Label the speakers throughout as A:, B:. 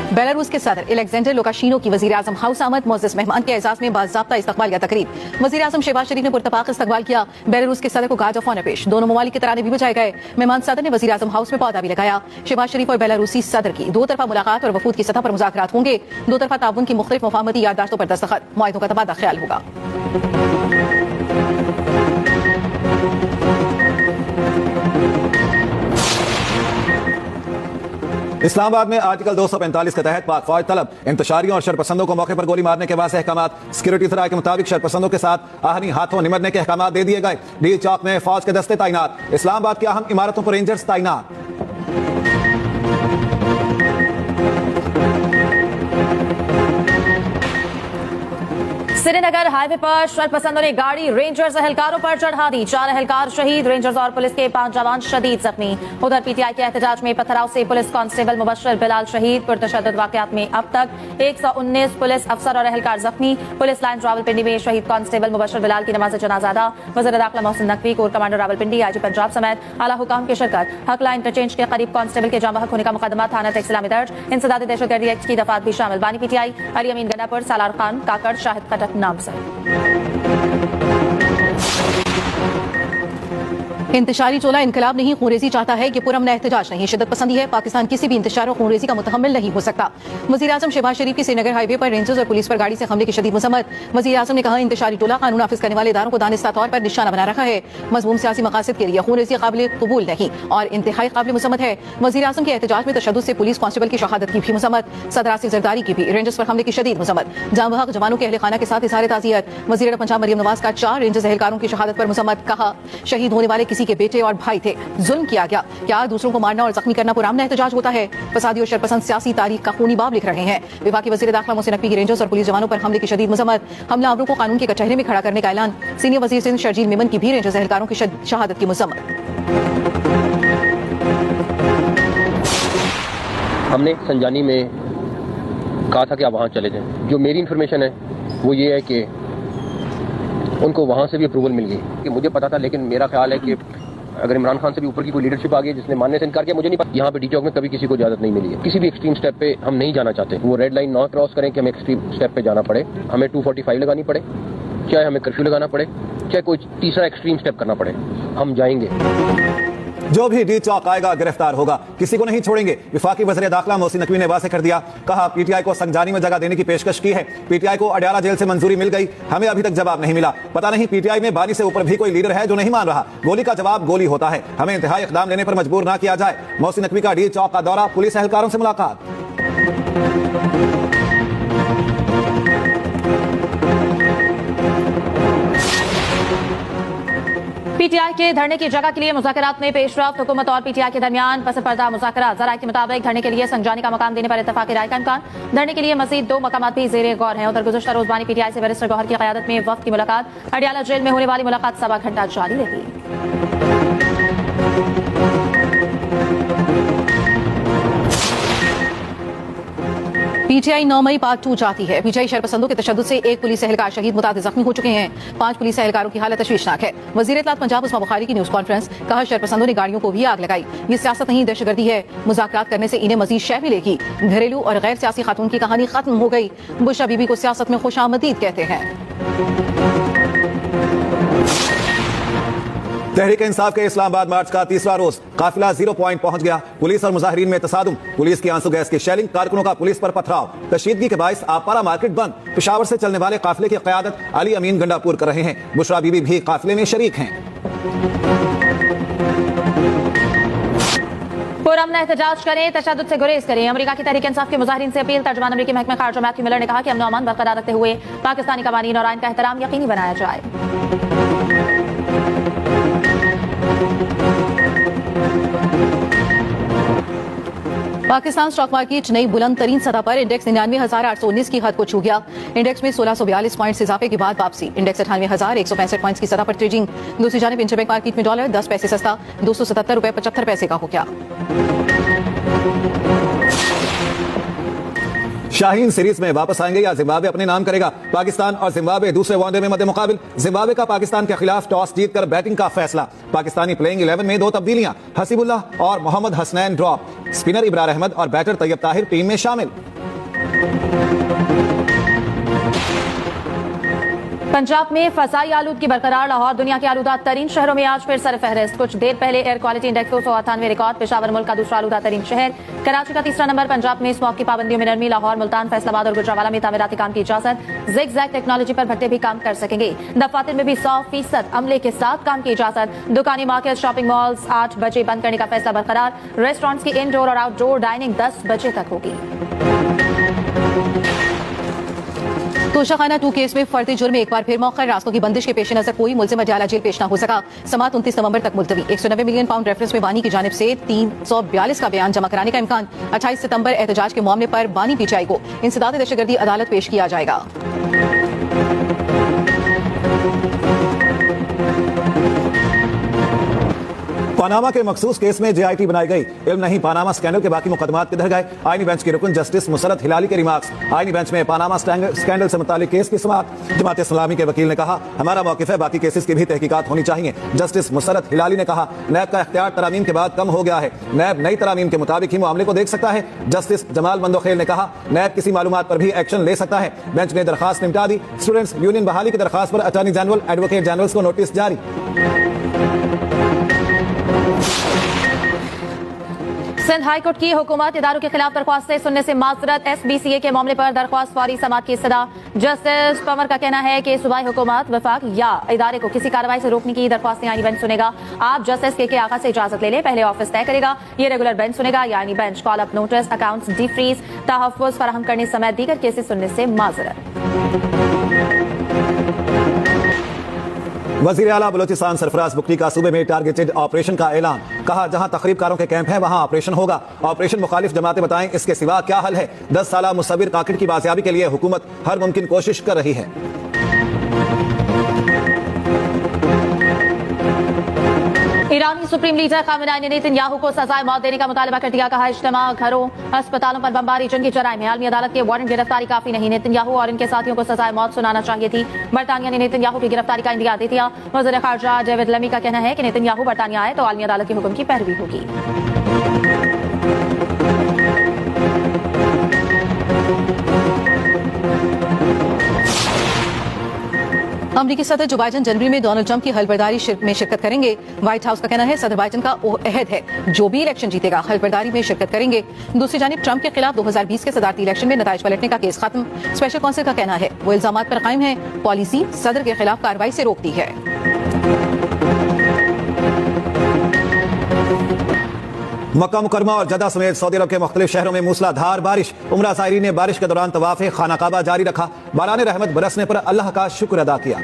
A: Belarus के सदर Alexander Lukashenko की वज़ीर-ए-आज़म हाउस आमद, मुअज़्ज़ज़ मेहमान के एजाज़ में बाज़ाब्ता इस्तक़बालिया तकरीब। वज़ीर-ए-आज़म शहबाज शरीफ ने पुरतपाक इस्तक़बाल किया। बेलारूस के सदर को गार्ड ऑफ ऑनर पेश, दोनों ममालिक के तराने भी बजाए गए। मेहमान सदर ने वज़ीर-ए-आज़म हाउस में पौधा भी लगाया। शहबाज शरीफ और बेलारूसी सदर की दो तरफा मुलाकात और वफूद की सतह पर मुज़ाकरात होंगे। दो तरफा ताउन की मुख्तलिफ मुफाहमती याददाश्तों पर दस्तखत, मुआहिदों का तबादला ख्याल होगा।
B: इस्लामाबाद में आर्टिकल 245 के तहत पाक फौज तलब इंतशारियों और शरपसंदों को मौके पर गोली मारने के वास्ते अहकामात। सिक्योरिटी सराय के मुताबिक शरपसंदों के साथ आहनी हाथों निमटने के अहकामात दे दिए गए। डी चौक में फौज के दस्ते तैनात। इस्लामाबाद की अहम इमारतों पर रेंजर्स तैनात।
C: श्रीनगर हाईवे पर शरपसंदों ने गाड़ी रेंजर्स एहलकारों पर चढ़ा दी। 4 एहलकार शहीद, रेंजर्स और पुलिस के 5 जवान शदीद जख्मी। उधर पीटीआई के एहतजाज में पथराव से पुलिस कांस्टेबल मुबश्शिर बिलाल शहीद। पुरतशद्दुद वाकयात में अब तक 119 पुलिस अफसर और एहलकार जख्मी। पुलिस लाइन रावलपिंडी में शहीद कांस्टेबल मुबश्शिर बिलाल की नमाज जनाजा अदा। वज़ीर दाखिला Mohsin Naqvi, core commander Rawalpindi, IG Punjab समेत आला हुकाम की शिरकत। हकला इंटरचेंज के करीब कांस्टेबल के जाम बहक होने का मुकदमा थाना टेक्सला में दर्ज। इंसदादी दहशतगर्दी एक्ट की दफात भी शामिल। बानी पीटीआई अली अमीन गन्नापुर, सालार खान, काकड़, शाहिद खटक नामजद।
A: इंतशारी चोला इनकलाब नहीं, खूनरेजी चाहता है कि पुरअमन एहतजाज नहीं। शिद्दत पसंदी है, पाकिस्तान किसी भी इंतशार और खूनरेजी का मुतहम्मिल नहीं हो सकता। वज़ीर-ए-आज़म शहबाज शरीफ की श्रीनगर हाईवे पर रेंजर्स और पुलिस पर गाड़ी से हमले की शदीद मजम्मत। वज़ीर-ए-आज़म ने कहा, इंतशारी टोला कानून नाफिज करने वाले इदारों को दानिस्ता तौर पर निशाना बना रखा है। मज़मूम सियासी मकासद के लिए खूनरेजी काबिल कबूल नहीं और इंतहाई काबिल मजम्मत है। वज़ीर-ए-आज़म के एहतजाज में तशद्दुद से पुलिस कांस्टेबल की शहादत की भी मजम्मत। सदर आसिफ जरदारी की भी रेंजर्स पर हमले की शदीद मजम्मत। जाम बहक जवानों के अहले खाना के साथ इज़हार ताज़ियत। वज़ीर पंजाब मरियम नवाज का 4 रेंजर्स एहलकारों की शहादत पर मजम्मत। कहा, शहीद होने वाले किसी के बेटे और भाई थे, जुल्म किया गया। क्या दूसरों को मारना और जख्मी करना पुरअमन एहतजाज होता है? फसादी और शरपसंद सियासी तारीख का खूनी बाब लिख रहे हैं। विभाग के वज़ीर दाखिला मोहसिन नकवी की रेंजर्स और पुलिस जवानों पर हमले की शदीद मजम्मत। हमलावरों को कानून के कचहरे में खड़ा करने का ऐलान। सीनियर वज़ीर सिंध शर्जील मेमन की भी रेंजर्स एहलकारों की शहादत की मजम्मत।
D: हमने संजानी में कहा था कि आप वहाँ चले जाएं। जो मेरी इन्फॉर्मेशन है वो ये है कि उनको वहाँ से भी अप्रूवल मिल गई। कि मुझे पता था, लेकिन मेरा ख्याल है कि अगर इमरान खान से भी ऊपर की कोई लीडरशिप आ गई जिसने मानने से इनकार किया, मुझे नहीं पता। यहाँ पे डी चौक में कभी किसी को इजाजत नहीं मिली है। किसी भी एक्सट्रीम स्टेप पे हम नहीं जाना चाहते। वो रेड लाइन ना क्रॉस करें कि हमें एक्सट्रीम स्टेप पे जाना पड़े, हमें 245 लगानी पड़े, चाहे हमें कर्फ्यू लगाना पड़े, चाहे कोई तीसरा एक्सट्रीम स्टेप करना पड़े, हम जाएंगे।
B: जो भी डी चौक आएगा गिरफ्तार होगा, किसी को नहीं छोड़ेंगे। विफाकी वज़ीर दाखिला मोहसिन नकवी ने वाज़ेह कर दिया। कहा, पीटीआई को संजानी में जगह देने की पेशकश की है। पीटीआई को अडयाला जेल से मंजूरी मिल गई, हमें अभी तक जवाब नहीं मिला। पता नहीं पीटीआई में बानी से ऊपर भी कोई लीडर है जो नहीं मान रहा। गोली का जवाब गोली होता है, हमें इंतहाई इक़दाम लेने पर मजबूर ना किया जाए। मोहसिन नकवी का डी चौक का दौरा, पुलिस एहलकारों से मुलाकात।
C: पीटीआई के धरने की जगह के लिए मुज़ाकरात में पेशरफ्त। हुकूमत और पीटीआई के दरमियान पस पर्दा मुज़ाकरात। ज़राए के मुताबिक धरने के लिए संजानी का मकाम देने पर इत्तफाक़ राय का इम्कान। धरने के लिए मज़ीद 2 मकामात भी ज़ेरे गौर हैं। उधर गुज़श्ता रोज़ बानी पीटीआई से बैरिस्टर गौहर की क़यादत में वफ़द की मुलाकात। अडयाला जेल में होने वाली मुलाकात 1.25 घंटा जारी रही।
A: पीटीआई 9 मई पार्ट 2 चाहती है। पीटीआई शरपसंदों के तशद्दुद से 1 पुलिस एहलकार शहीद, मुतादिद जख्मी हो चुके हैं। 5 पुलिस एहलकारों की हालत तशवीशनाक है। वज़ीर इत्तलात पंजाब उस्मा बुखारी की न्यूज़ कॉन्फ्रेंस। कहा, शरपसंदों ने गाड़ियों को भी आग लगाई। ये सियासत नहीं, दहशतगर्दी है। मुज़ाकरात करने से इन्हें मजीद शय मिलेगी। घरेलू और गैर सियासी खातून की कहानी खत्म हो गई। बुशरा बीबी को सियासत में खुशामदीद कहते हैं।
B: तहरीक इंसाफ के इस्लामाबाद मार्च का 3रा रोज, काफिला 0 पॉइंट पहुंच गया। पुलिस और मुजाहिरीन में तसादुम, पुलिस की आंसू गैस की शेलिंग, कारकुनों का पुलिस पर पथराव। तशदीद के बाइस आपारा मार्केट बंद। पेशावर से चलने वाले काफिले की क़यादत अली अमीन गंडापुर कर रहे हैं। बुशरा बीबी भी काफिले में शरीक हैं।
C: पुरअमन एहतजाज करें, तशद्दुद से गुरेज करें। अमेरिका की तहरीक इंसाफ के मुजाहिरीन से अपील। तर्जुमान अमेरिकी महकमा खारजा मैथ्यू मिलर ने कहा कि अमन अमान बरकरार रखते हुए पाकिस्तानी कवानीन और आइन का एहतराम यकीनी बनाया जाए।
A: पाकिस्तान स्टॉक मार्केट नई बुलंद तरीन सतह पर। इंडेक्स 99,819 की हद को छू गया। इंडेक्स में 1642 पॉइंट्स इजाफे के बाद वापसी। इंडेक्स 98,165 पॉइंट्स की सतह पर ट्रेडिंग। दूसरी जानिब इंटरबैंक मार्केट में डॉलर 10 पैसे सस्ता ₹277.75 का हो गया।
B: शाहीन सीरीज में वापस आएंगे या जिम्बाब्वे अपने नाम करेगा? पाकिस्तान और जिम्बाब्वे दूसरे वनडे में मद्दे मुकाबिल। जिम्बाब्वे का पाकिस्तान के खिलाफ टॉस जीतकर बैटिंग का फैसला। पाकिस्तानी प्लेइंग 11 में 2 तब्दीलियां, हसीबुल्लाह और मोहम्मद हसनैन ड्रॉप। स्पिनर इब्रार अहमद और बैटर तैयब ताहिर टीम में शामिल।
C: पंजाब में फसाई आलूदगी बरकरार, लाहौर दुनिया के आलूदा तरीन शहरों में आज फिर सरफहरिस्त। कुछ देर पहले air quality index 298 record. Peshawar मुल्क का दूसरा आलूदा तरीन शहर, कराची का तीसरा नंबर। पंजाब में स्मॉग की पाबंदियों में नरमी, लाहौर, मुल्तान, फैसलाबाद और गुजरावाला में तामीराती काम की इजाजत। जिग जैग टेक्नोलॉजी पर भट्टे भी काम कर सकेंगे। दफातर में भी 100% अमले के साथ काम की इजाजत। दुकानें, मार्केट, शॉपिंग मॉल्स 8 बजे बंद करने का फैसला बरकरार। रेस्टोरेंट्स की इनडोर और आउटडोर डाइनिंग 10 बजे तक होगी।
A: तोशाखाना 2 केस में फर्जी जुर्म में एक बार फिर मौखर। रास्तों की बंदिश के पेश नजर कोई मुलजिम अडयाला जेल पेश न हो सका। समाअत 29 नवंबर तक मुलतवी। 190 मिलियन पाउंड रेफरेंस में बानी की जानिब से 342 का बयान जमा कराने का इम्कान। 28 सितंबर एहतजाज के मामले पर बानी पीटीआई को इंसदाद दहशतगर्दी अदालत पेश किया जाएगा।
B: पनामा के मखसूस केस में जेआईटी बनाई गई। इल्म नहीं पनामा स्कैंडल के बाकी मुकदमात किधर गए? आईनी बेंच के रुकन जस्टिस मुसरत हिलाली के रिमार्क्स। आईनी बेंच में पनामा स्कैंडल से मुतालिक केस की समाअत। जमात इस्लामी के वकील ने कहा, हमारा मौकिफ है बाकी केसेस की भी तहकीकात होनी चाहिए। जस्टिस मुसरत हिलाली ने कहा, नैब का इख्तियार तरामीम के बाद कम हो गया है। नैब नई तरामीम के मुताबिक ही मामले को देख सकता है। जस्टिस जमाल मंदोखेल ने कहा, नैब किसी मालूमात पर भी एक्शन ले सकता है। बेंच ने दरखास्त निपटा दी। स्टूडेंट्स यूनियन बहाली की दरखास्त पर अटॉर्नी जनरल, एडवोकेट जनरल्स को नोटिस जारी।
C: सिंध हाईकोर्ट की हुकूमत इदारों के खिलाफ दरख्वास्तें सुनने से माजरत। SBCA के मामले पर दरख्वास्त फौरी समाअत की इस्तदा। जस्टिस पंवर का कहना है कि सूबाई हुकूमत, वफाक या इदारे को किसी कार्रवाई से रोकने की दरख्वास्तें आईनी बेंच सुनेगा। आप जस्टिस के आगा से इजाजत ले लें, पहले ऑफिस तय करेगा। ये रेगुलर बेंच सुनेगा। यानी bench call up notice, accounts defreeze, तहफ्फुज फराहम करने समेत दीगर केसेस सुनने से माजरत।
B: वजीर आला बलोचिस्तान सरफराज बुकटी का सूबे में टारगेटेड ऑपरेशन का ऐलान। कहा, जहां तखरीबकारों के कैंप हैं वहां ऑपरेशन होगा। ऑपरेशन मुखालिफ जमातें बताएं इसके सिवा क्या हल है। 10 साला मुसव्विर काकिड़ की बाजियाबी के लिए हुकूमत हर मुमकिन कोशिश कर रही है।
C: ईरानी सुप्रीम लीडर खामेनेई ने नेतन्याहू को सजाए मौत देने का मुतालबा कर दिया। कहा, इज्तिमा, घरों, अस्पतालों पर बमबारी जंगी जराइम है। आलमी अदालत के वारंट गिरफ्तारी काफी नहीं। नेतन्याहू और इनके साथियों को सजाए मौत सुनाना चाहिए थी। बरतानिया ने नेतन्याहू की गिरफ्तारी का इंदिया दे दिया। वज़ीर खारजा डेविड लमी का कहना है कि नेतन्याहू बरतानिया आए तो आलमी अदालत के हुक्म की पैरवी होगी।
A: अमरीकी सदर जो बाइडन जनवरी में डोनाल्ड ट्रंप की हलबर्दारी में शिरकत करेंगे। व्हाइट हाउस का कहना है सदर बाइडन का अहद है जो भी इलेक्शन जीतेगा हलबर्दारी में शिरकत करेंगे। दूसरी जानिब ट्रंप के खिलाफ 2020 के सदारती इलेक्शन में नताइज पलटने का केस खत्म। स्पेशल काउंसिल का कहना है वो इल्जामात पर कायम है। पॉलिसी सदर के खिलाफ कार्रवाई से रोकती है।
B: मक्का मुकरमा और जद्दा समेत सऊदी अरब के मुख्तलिफ शहरों में मूसलाधार बारिश। उम्रा सायरीन ने बारिश के दौरान तवाफ़ खाना काबा जारी रखा। बाराने रहमत बरसने पर अल्लाह का शुक्र अदा किया।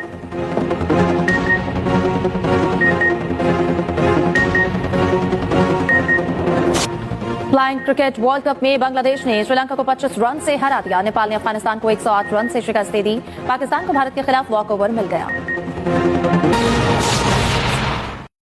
C: फ्लाइंग क्रिकेट वर्ल्ड कप में बांग्लादेश ने श्रीलंका को 25 रन से हरा दिया। नेपाल ने अफगानिस्तान को 108 रन से शिकस्त दे दी। पाकिस्तान को भारत के खिलाफ वॉकओवर मिल गया।